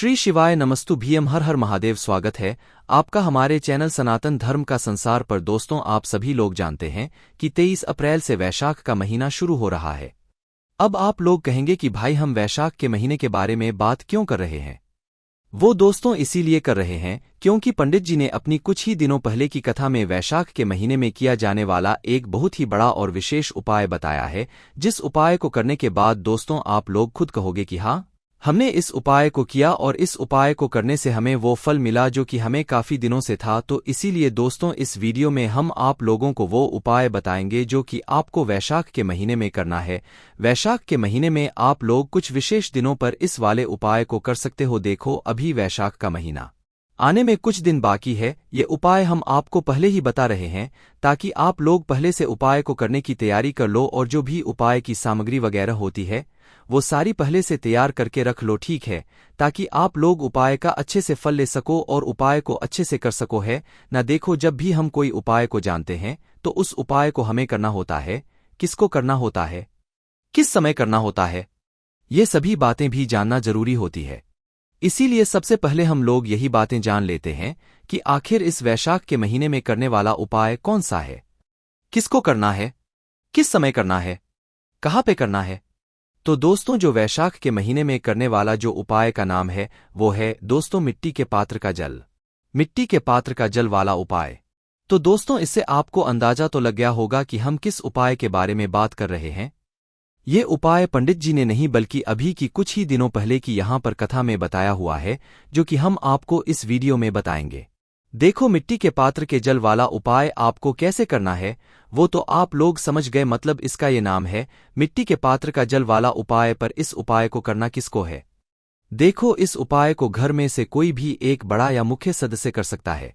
श्री शिवाय नमस्तु भीम हर हर महादेव। स्वागत है आपका हमारे चैनल सनातन धर्म का संसार पर। दोस्तों, आप सभी लोग जानते हैं कि 23 अप्रैल से वैशाख का महीना शुरू हो रहा है। अब आप लोग कहेंगे कि भाई हम वैशाख के महीने के बारे में बात क्यों कर रहे हैं। वो दोस्तों इसीलिए कर रहे हैं क्योंकि पंडित जी ने अपनी कुछ ही दिनों पहले की कथा में वैशाख के महीने में किया जाने वाला एक बहुत ही बड़ा और विशेष उपाय बताया है, जिस उपाय को करने के बाद दोस्तों आप लोग खुद कहोगे कि हाँ, हमने इस उपाय को किया और इस उपाय को करने से हमें वो फल मिला जो कि हमें काफी दिनों से था। तो इसीलिए दोस्तों इस वीडियो में हम आप लोगों को वो उपाय बताएंगे जो कि आपको वैशाख के महीने में करना है। वैशाख के महीने में आप लोग कुछ विशेष दिनों पर इस वाले उपाय को कर सकते हो। देखो, अभी वैशाख का महीना आने में कुछ दिन बाकी है। ये उपाय हम आपको पहले ही बता रहे हैं ताकि आप लोग पहले से उपाय को करने की तैयारी कर लो, और जो भी उपाय की सामग्री वगैरह होती है वो सारी पहले से तैयार करके रख लो, ठीक है, ताकि आप लोग उपाय का अच्छे से फल ले सको और उपाय को अच्छे से कर सको है ना। देखो, जब भी हम कोई उपाय को जानते हैं तो उस उपाय को हमें करना होता है, किसको करना होता है, किस समय करना होता है, ये सभी बातें भी जानना जरूरी होती है। इसीलिए सबसे पहले हम लोग यही बातें जान लेते हैं कि आखिर इस वैशाख के महीने में करने वाला उपाय कौन सा है, किसको करना है, किस समय करना है, कहाँ पे करना है। तो दोस्तों, जो वैशाख के महीने में करने वाला जो उपाय का नाम है वो है दोस्तों मिट्टी के पात्र का जल। मिट्टी के पात्र का जल वाला उपाय। तो दोस्तों, इससे आपको अंदाजा तो लग गया होगा कि हम किस उपाय के बारे में बात कर रहे हैं। ये उपाय पंडित जी ने नहीं बल्कि अभी की कुछ ही दिनों पहले की यहाँ पर कथा में बताया हुआ है, जो कि हम आपको इस वीडियो में बताएंगे। देखो, मिट्टी के पात्र के जल वाला उपाय आपको कैसे करना है वो तो आप लोग समझ गए, मतलब इसका ये नाम है मिट्टी के पात्र का जल वाला उपाय। पर इस उपाय को करना किसको है। देखो, इस उपाय को घर में से कोई भी एक बड़ा या मुख्य सदस्य कर सकता है।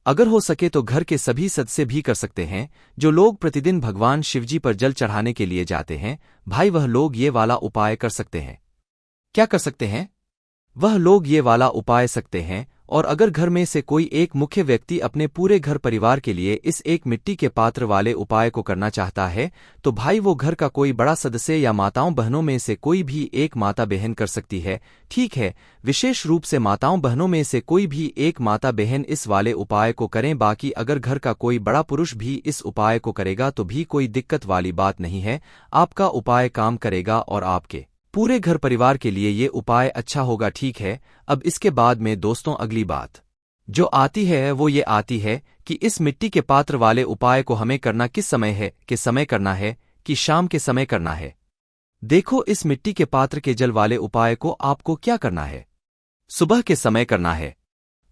अगर हो सके तो घर के सभी सदस्य भी कर सकते हैं। जो लोग प्रतिदिन भगवान शिवजी पर जल चढ़ाने के लिए जाते हैं भाई, वह लोग ये वाला उपाय कर सकते हैं। क्या कर सकते हैं वह लोग? ये वाला उपाय सकते हैं। और अगर घर में से कोई एक मुख्य व्यक्ति अपने पूरे घर परिवार के लिए इस एक मिट्टी के पात्र वाले उपाय को करना चाहता है तो भाई वो घर का कोई बड़ा सदस्य या माताओं बहनों में से कोई भी एक माता बहन कर सकती है, ठीक है। विशेष रूप से माताओं बहनों में से कोई भी एक माता बहन इस वाले उपाय को करें। बाकी अगर घर का कोई बड़ा पुरुष भी इस उपाय को करेगा तो भी कोई दिक्कत वाली बात नहीं है। आपका उपाय काम करेगा और आपके पूरे घर परिवार के लिए ये उपाय अच्छा होगा, ठीक है। अब इसके बाद में दोस्तों अगली बात जो आती है वो ये आती है कि इस मिट्टी के पात्र वाले उपाय को हमें करना किस समय है, कि समय करना है कि शाम के समय करना है। देखो, इस मिट्टी के पात्र के जल वाले उपाय को आपको क्या करना है, सुबह के समय करना है।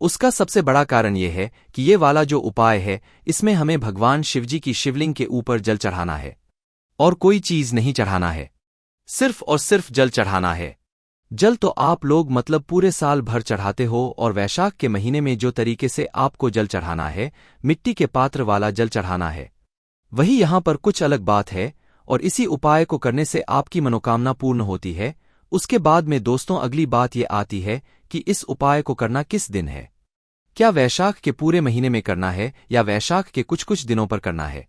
उसका सबसे बड़ा कारण ये है कि ये वाला जो उपाय है इसमें हमें भगवान शिवजी की शिवलिंग के ऊपर जल चढ़ाना है और कोई चीज नहीं चढ़ाना है, सिर्फ और सिर्फ जल चढ़ाना है। जल तो आप लोग मतलब पूरे साल भर चढ़ाते हो, और वैशाख के महीने में जो तरीके से आपको जल चढ़ाना है, मिट्टी के पात्र वाला जल चढ़ाना है, वही यहाँ पर कुछ अलग बात है। और इसी उपाय को करने से आपकी मनोकामना पूर्ण होती है। उसके बाद में दोस्तों अगली बात ये आती है कि इस उपाय को करना किस दिन है। क्या वैशाख के पूरे महीने में करना है या वैशाख के कुछ कुछ दिनों पर करना है।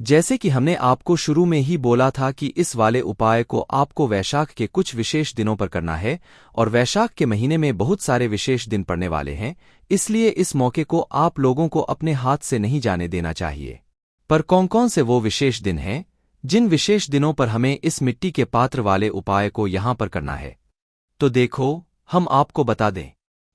जैसे कि हमने आपको शुरू में ही बोला था कि इस वाले उपाय को आपको वैशाख के कुछ विशेष दिनों पर करना है, और वैशाख के महीने में बहुत सारे विशेष दिन पड़ने वाले हैं। इसलिए इस मौके को आप लोगों को अपने हाथ से नहीं जाने देना चाहिए। पर कौन कौन से वो विशेष दिन हैं जिन विशेष दिनों पर हमें इस मिट्टी के पात्र वाले उपाय को यहां पर करना है। तो देखो, हम आपको बता दें।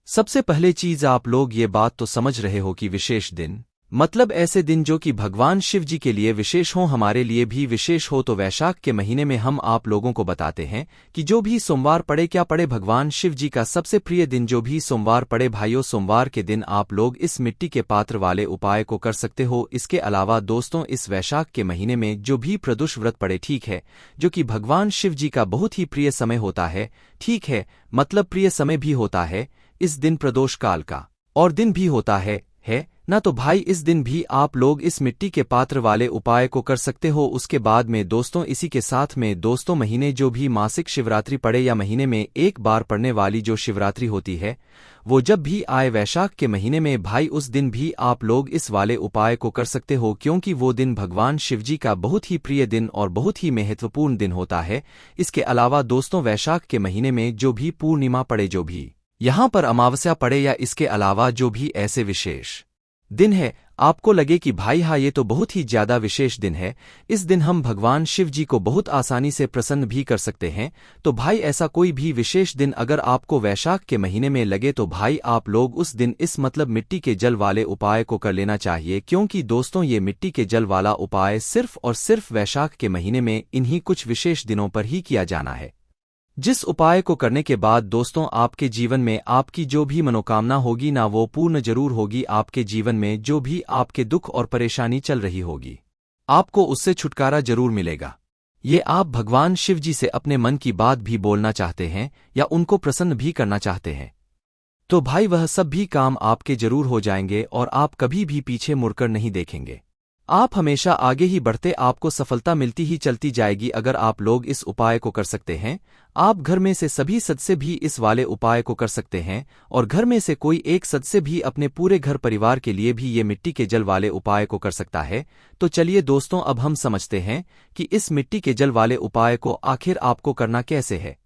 सबसे पहले चीज, आप लोग ये बात तो समझ रहे हो कि विशेष दिन मतलब ऐसे दिन जो कि भगवान शिव जी के लिए विशेष हो, हमारे लिए भी विशेष हो। तो वैशाख के महीने में हम आप लोगों को बताते हैं कि जो भी सोमवार पड़े, क्या पड़े, भगवान शिव जी का सबसे प्रिय दिन जो भी सोमवार पड़े भाइयों, सोमवार के दिन आप लोग इस मिट्टी के पात्र वाले उपाय को कर सकते हो। इसके अलावा दोस्तों इस वैशाख के महीने में जो भी प्रदोष व्रत पड़े, ठीक है, जो कि भगवान शिव जी का बहुत ही प्रिय समय होता है, ठीक है, मतलब प्रिय समय भी होता है। इस दिन प्रदोष काल का और दिन भी होता है ना। तो भाई इस दिन भी आप लोग इस मिट्टी के पात्र वाले उपाय को कर सकते हो। उसके बाद में दोस्तों इसी के साथ में दोस्तों महीने जो भी मासिक शिवरात्रि पड़े या महीने में एक बार पड़ने वाली जो शिवरात्रि होती है वो जब भी आए वैशाख के महीने में भाई, उस दिन भी आप लोग इस वाले उपाय को कर सकते हो, क्योंकि वो दिन भगवान शिवजी का बहुत ही प्रिय दिन और बहुत ही महत्वपूर्ण दिन होता है। इसके अलावा दोस्तों वैशाख के महीने में जो भी पूर्णिमा पड़े, जो भी यहाँ पर अमावस्या पड़े या इसके अलावा जो भी ऐसे विशेष दिन है, आपको लगे कि भाई हाँ ये तो बहुत ही ज्यादा विशेष दिन है, इस दिन हम भगवान शिव जी को बहुत आसानी से प्रसन्न भी कर सकते हैं, तो भाई ऐसा कोई भी विशेष दिन अगर आपको वैशाख के महीने में लगे तो भाई आप लोग उस दिन इस मतलब मिट्टी के जल वाले उपाय को कर लेना चाहिए। क्योंकि दोस्तों ये मिट्टी के जल वाला उपाय सिर्फ और सिर्फ वैशाख के महीने में इन्हीं कुछ विशेष दिनों पर ही किया जाना है, जिस उपाय को करने के बाद दोस्तों आपके जीवन में आपकी जो भी मनोकामना होगी ना वो पूर्ण जरूर होगी। आपके जीवन में जो भी आपके दुख और परेशानी चल रही होगी, आपको उससे छुटकारा जरूर मिलेगा। ये आप भगवान शिव जी से अपने मन की बात भी बोलना चाहते हैं या उनको प्रसन्न भी करना चाहते हैं, तो भाई वह सब भी काम आपके जरूर हो जाएंगे और आप कभी भी पीछे मुड़कर नहीं देखेंगे। आप हमेशा आगे ही बढ़ते, आपको सफलता मिलती ही चलती जाएगी अगर आप लोग इस उपाय को कर सकते हैं। आप घर में से सभी सदस्य भी इस वाले उपाय को कर सकते हैं और घर में से कोई एक सदस्य भी अपने पूरे घर परिवार के लिए भी ये मिट्टी के जल वाले उपाय को कर सकता है। तो चलिए दोस्तों अब हम समझते हैं कि इस मिट्टी के जल वाले उपाय को आखिर आपको करना कैसे है।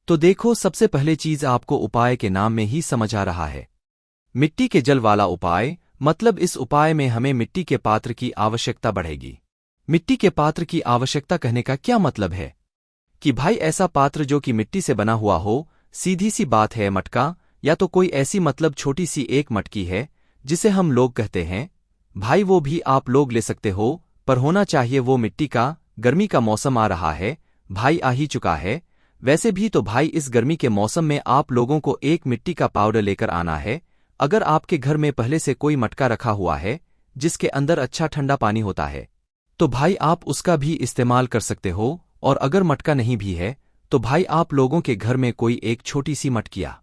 तो देखो, सबसे पहले चीज आपको उपाय के नाम में ही समझ आ रहा है, मिट्टी के जल वाला उपाय, मतलब इस उपाय में हमें मिट्टी के पात्र की आवश्यकता बढ़ेगी। मिट्टी के पात्र की आवश्यकता कहने का क्या मतलब है कि भाई ऐसा पात्र जो कि मिट्टी से बना हुआ हो। सीधी सी बात है, मटका या तो कोई ऐसी मतलब छोटी सी एक मटकी है जिसे हम लोग कहते हैं भाई, वो भी आप लोग ले सकते हो, पर होना चाहिए वो मिट्टी का। गर्मी का मौसम आ रहा है भाई, आ ही चुका है वैसे भी, तो भाई इस गर्मी के मौसम में आप लोगों को एक मिट्टी का पाउडर लेकर आना है। अगर आपके घर में पहले से कोई मटका रखा हुआ है जिसके अंदर अच्छा ठंडा पानी होता है तो भाई आप उसका भी इस्तेमाल कर सकते हो, और अगर मटका नहीं भी है तो भाई आप लोगों के घर में कोई एक छोटी सी मटकिया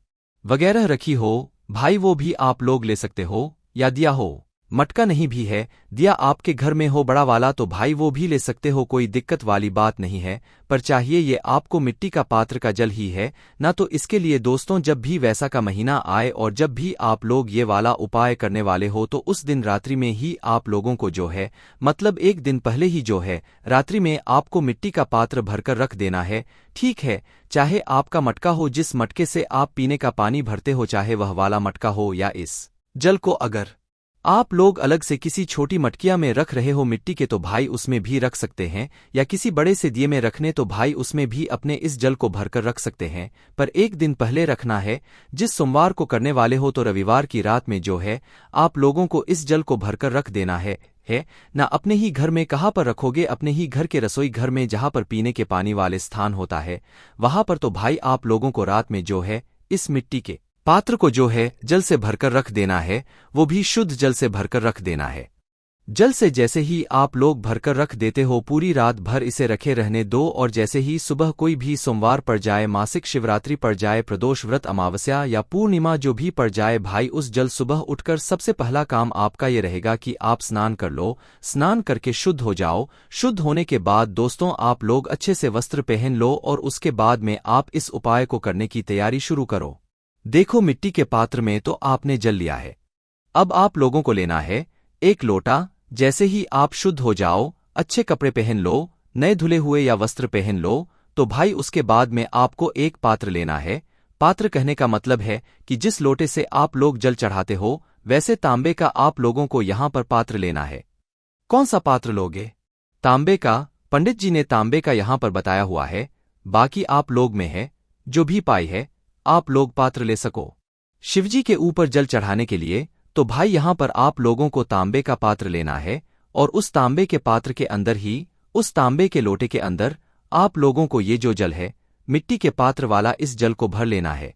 वगैरह रखी हो भाई, वो भी आप लोग ले सकते हो, या दिया हो। मटका नहीं भी है, दिया आपके घर में हो बड़ा वाला, तो भाई वो भी ले सकते हो, कोई दिक्कत वाली बात नहीं है। पर चाहिए ये आपको मिट्टी का पात्र का जल ही है ना। तो इसके लिए दोस्तों जब भी वैसा का महीना आए और जब भी आप लोग ये वाला उपाय करने वाले हो तो उस दिन रात्रि में ही आप लोगों को जो है, मतलब एक दिन पहले ही जो है, रात्रि में आपको मिट्टी का पात्र भरकर रख देना है। ठीक है, चाहे आपका मटका हो जिस मटके से आप पीने का पानी भरते हो, चाहे वह वाला मटका हो, या इस जल को अगर आप लोग अलग से किसी छोटी मटकिया में रख रहे हो मिट्टी के तो भाई उसमें भी रख सकते हैं, या किसी बड़े से दिए में रखने तो भाई उसमें भी अपने इस जल को भरकर रख सकते हैं। पर एक दिन पहले रखना है, जिस सोमवार को करने वाले हो तो रविवार की रात में जो है आप लोगों को इस जल को भरकर रख देना है ना। अपने ही घर में कहाँ पर रखोगे, अपने ही घर के रसोई घर में जहाँ पर पीने के पानी वाले स्थान होता है वहां पर, तो भाई आप लोगों को रात में जो है इस मिट्टी के पात्र को जो है जल से भरकर रख देना है, वो भी शुद्ध जल से भरकर रख देना है। जल से जैसे ही आप लोग भरकर रख देते हो पूरी रात भर इसे रखे रहने दो, और जैसे ही सुबह कोई भी सोमवार पड़ जाए, मासिक शिवरात्रि पड़ जाए, प्रदोष व्रत, अमावस्या या पूर्णिमा जो भी पड़ जाए भाई, उस जल सुबह उठकर सबसे पहला काम आपका ये रहेगा कि आप स्नान कर लो। स्नान करके शुद्ध हो जाओ। शुद्ध होने के बाद दोस्तों आप लोग अच्छे से वस्त्र पहन लो और उसके बाद में आप इस उपाय को करने की तैयारी शुरू करो। देखो, मिट्टी के पात्र में तो आपने जल लिया है, अब आप लोगों को लेना है एक लोटा। जैसे ही आप शुद्ध हो जाओ, अच्छे कपड़े पहन लो, नए धुले हुए या वस्त्र पहन लो, तो भाई उसके बाद में आपको एक पात्र लेना है। पात्र कहने का मतलब है कि जिस लोटे से आप लोग जल चढ़ाते हो वैसे तांबे का आप लोगों को यहां पर पात्र लेना है। कौन सा पात्र लोगे? तांबे का। पंडित जी ने तांबे का यहां पर बताया हुआ है, बाकी आप लोग में है जो भी पाई है आप लोग पात्र ले सको। शिवजी के ऊपर जल चढ़ाने के लिए तो भाई यहां पर आप लोगों को तांबे का पात्र लेना है, और उस तांबे के पात्र के अंदर ही, उस तांबे के लोटे के अंदर आप लोगों को ये जो जल है मिट्टी के पात्र वाला, इस जल को भर लेना है।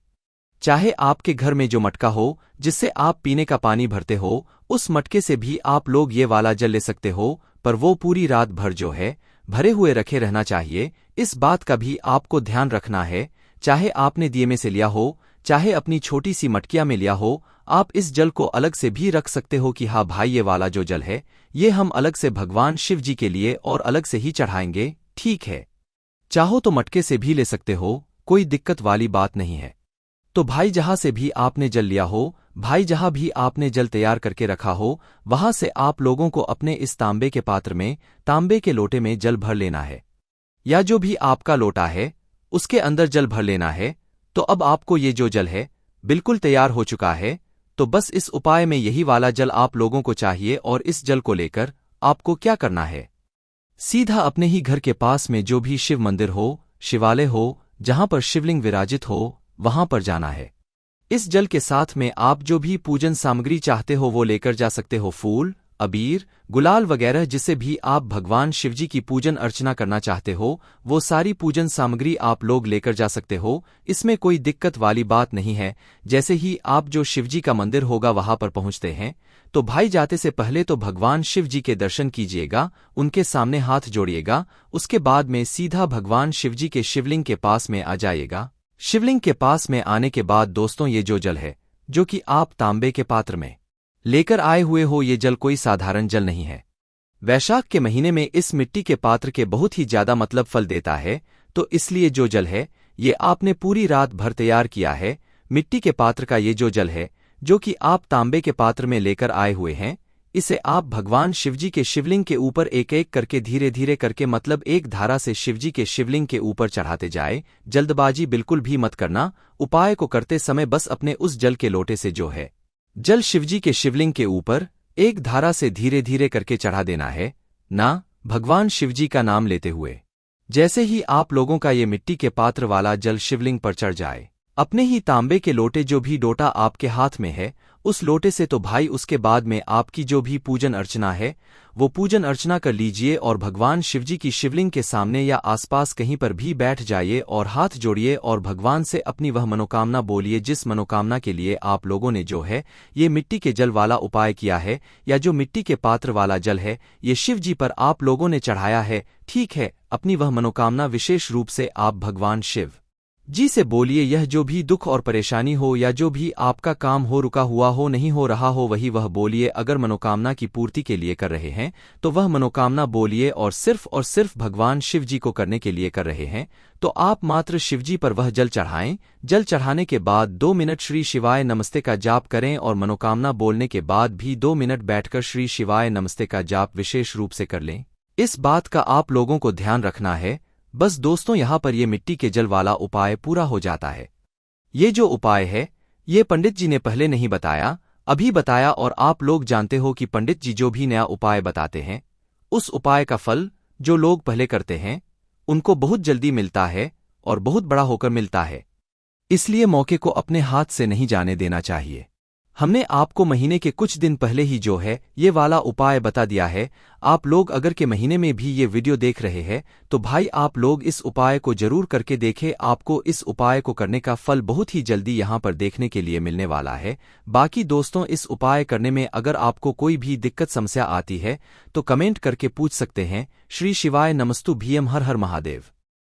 चाहे आपके घर में जो मटका हो जिससे आप पीने का पानी भरते हो, उस मटके से भी आप लोग ये वाला जल ले सकते हो, पर वो पूरी रात भर जो है भरे हुए रखे रहना चाहिए। इस बात का भी आपको ध्यान रखना है, चाहे आपने दिए में से लिया हो, चाहे अपनी छोटी सी मटकिया में लिया हो, आप इस जल को अलग से भी रख सकते हो कि हाँ भाई ये वाला जो जल है ये हम अलग से भगवान शिव जी के लिए और अलग से ही चढ़ाएंगे। ठीक है, चाहो तो मटके से भी ले सकते हो, कोई दिक्कत वाली बात नहीं है। तो भाई जहां से भी आपने जल लिया हो, भाई जहां भी आपने जल तैयार करके रखा हो, वहां से आप लोगों को अपने इस तांबे के पात्र में, तांबे के लोटे में जल भर लेना है, या जो भी आपका लोटा है उसके अंदर जल भर लेना है। तो अब आपको ये जो जल है बिल्कुल तैयार हो चुका है। तो बस इस उपाय में यही वाला जल आप लोगों को चाहिए और इस जल को लेकर आपको क्या करना है, सीधा अपने ही घर के पास में जो भी शिव मंदिर हो, शिवालय हो, जहां पर शिवलिंग विराजित हो, वहां पर जाना है। इस जल के साथ में आप जो भी पूजन सामग्री चाहते हो वो लेकर जा सकते हो, फूल, अबीर, गुलाल वगैरह, जिससे भी आप भगवान शिवजी की पूजन अर्चना करना चाहते हो वो सारी पूजन सामग्री आप लोग लेकर जा सकते हो। इसमें कोई दिक्कत वाली बात नहीं है। जैसे ही आप जो शिवजी का मंदिर होगा वहां पर पहुंचते हैं तो भाई जाते से पहले तो भगवान शिवजी के दर्शन कीजिएगा, उनके सामने हाथ जोड़िएगा, उसके बाद में सीधा भगवान शिवजी के शिवलिंग के पास में आ जाइएगा। शिवलिंग के पास में आने के बाद दोस्तों ये जो जल है जो कि आप तांबे के पात्र में लेकर आए हुए हो, ये जल कोई साधारण जल नहीं है। वैशाख के महीने में इस मिट्टी के पात्र के बहुत ही ज्यादा मतलब फल देता है, तो इसलिए जो जल है ये आपने पूरी रात भर तैयार किया है। मिट्टी के पात्र का ये जो जल है जो कि आप तांबे के पात्र में लेकर आए हुए हैं, इसे आप भगवान शिवजी के शिवलिंग के ऊपर एक एक करके धीरे धीरे करके मतलब एक धारा से शिवजी के शिवलिंग के ऊपर चढ़ाते जाए। जल्दबाजी बिल्कुल भी मत करना। उपाय को करते समय बस अपने उस जल के लोटे से जो है जल शिवजी के शिवलिंग के ऊपर एक धारा से धीरे धीरे करके चढ़ा देना है, ना भगवान शिवजी का नाम लेते हुए। जैसे ही आप लोगों का ये मिट्टी के पात्र वाला जल शिवलिंग पर चढ़ जाए, अपने ही तांबे के लोटे जो भी लोटा आपके हाथ में है उस लोटे से तो भाई उसके बाद में आपकी जो भी पूजन अर्चना है वो पूजन अर्चना कर लीजिए और भगवान शिवजी की शिवलिंग के सामने या आसपास कहीं पर भी बैठ जाइए और हाथ जोड़िए और भगवान से अपनी वह मनोकामना बोलिए जिस मनोकामना के लिए आप लोगों ने जो है ये मिट्टी के जल वाला उपाय किया है या जो मिट्टी के पात्र वाला जल है ये शिवजी पर आप लोगों ने चढ़ाया है। ठीक है, अपनी वह मनोकामना विशेष रूप से आप भगवान शिव जी से बोलिए। यह जो भी दुख और परेशानी हो या जो भी आपका काम हो, रुका हुआ हो, नहीं हो रहा हो, वह बोलिए। अगर मनोकामना की पूर्ति के लिए कर रहे हैं तो वह मनोकामना बोलिए और सिर्फ भगवान शिव जी को करने के लिए कर रहे हैं तो आप मात्र शिवजी पर वह जल चढ़ाएं। जल चढ़ाने के बाद 2 मिनट श्री शिवाय नमस्ते का जाप करें और मनोकामना बोलने के बाद भी 2 मिनट बैठकर श्री शिवाय नमस्ते का जाप विशेष रूप से कर लें। इस बात का आप लोगों को ध्यान रखना है। बस दोस्तों यहाँ पर ये मिट्टी के जल वाला उपाय पूरा हो जाता है। ये जो उपाय है ये पंडित जी ने पहले नहीं बताया, अभी बताया और आप लोग जानते हो कि पंडित जी जो भी नया उपाय बताते हैं उस उपाय का फल जो लोग पहले करते हैं उनको बहुत जल्दी मिलता है और बहुत बड़ा होकर मिलता है। इसलिए मौके को अपने हाथ से नहीं जाने देना चाहिए। हमने आपको महीने के कुछ दिन पहले ही जो है ये वाला उपाय बता दिया है। आप लोग अगर के महीने में भी ये वीडियो देख रहे हैं तो भाई आप लोग इस उपाय को जरूर करके देखें। आपको इस उपाय को करने का फल बहुत ही जल्दी यहाँ पर देखने के लिए मिलने वाला है। बाकी दोस्तों इस उपाय करने में अगर आपको कोई भी दिक्कत समस्या आती है तो कमेंट करके पूछ सकते हैं। श्री शिवाय नमस्तु भीम, हर हर महादेव।